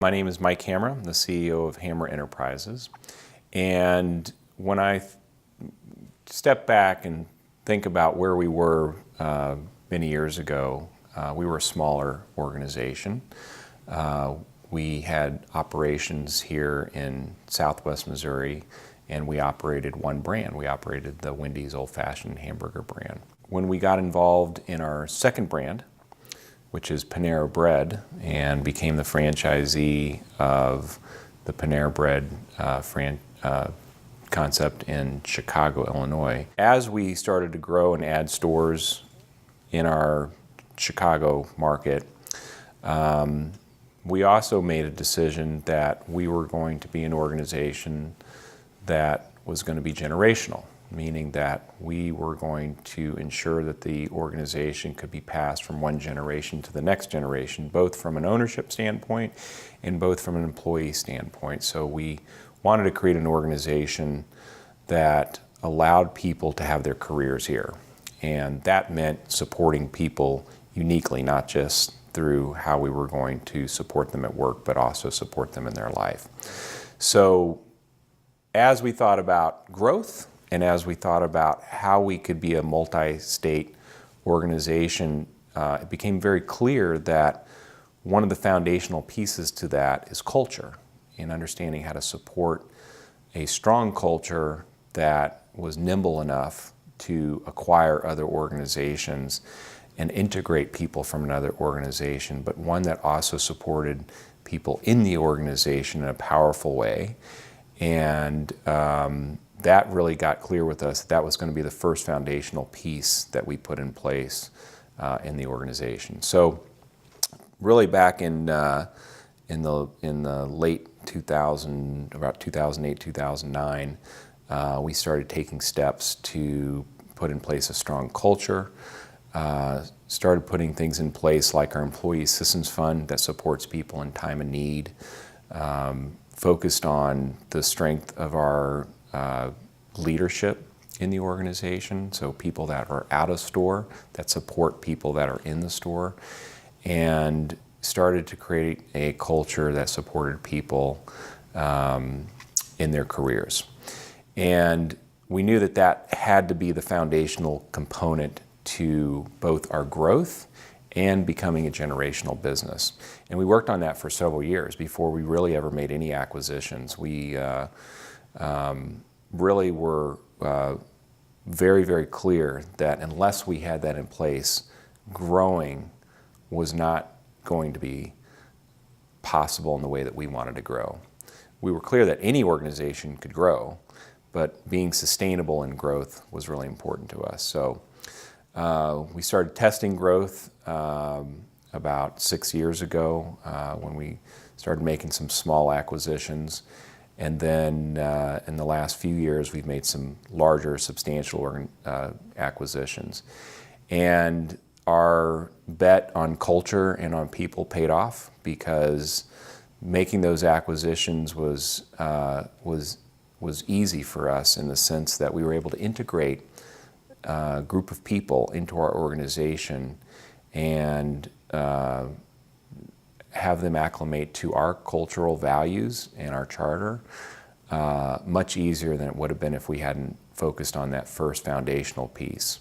My name is Mike Hamra. I'm the CEO of Hamra Enterprises. And when I step back and think about where we were many years ago, we were a smaller organization. We had operations here in Southwest Missouri, and we operated one brand. We operated the Wendy's Old Fashioned Hamburger brand. When we got involved in our second brand, which is Panera Bread, and became the franchisee of the Panera Bread concept in Chicago, Illinois. As we started to grow and add stores in our Chicago market, we also made a decision that we were going to be an organization that was going to be generational, meaning that we were going to ensure that the organization could be passed from one generation to the next generation, both from an ownership standpoint and both from an employee standpoint. So we wanted to create an organization that allowed people to have their careers here. And that meant supporting people uniquely, not just through how we were going to support them at work, but also support them in their life. So as we thought about growth, and as we thought about how we could be a multi-state organization, it became very clear that one of the foundational pieces to that is culture, and understanding how to support a strong culture that was nimble enough to acquire other organizations and integrate people from another organization, but one that also supported people in the organization in a powerful way. And that really got clear with us that was going to be the first foundational piece that we put in place in the organization. So really back in the late 2000, about 2008, 2009, we started taking steps to put in place a strong culture, started putting things in place like our Employee Assistance Fund that supports people in time of need, focused on the strength of our leadership in the organization, so people that are out of store, that support people that are in the store, and started to create a culture that supported people in their careers. And we knew that that had to be the foundational component to both our growth and becoming a generational business. And we worked on that for several years before we really ever made any acquisitions. We really were very, very clear that unless we had that in place, growing was not going to be possible in the way that we wanted to grow. We were clear that any organization could grow, but being sustainable in growth was really important to us. So we started testing growth about 6 years ago when we started making some small acquisitions. And then in the last few years, we've made some larger, substantial acquisitions. And our bet on culture and on people paid off, because making those acquisitions was easy for us in the sense that we were able to integrate a group of people into our organization and have them acclimate to our cultural values and our charter much easier than it would have been if we hadn't focused on that first foundational piece.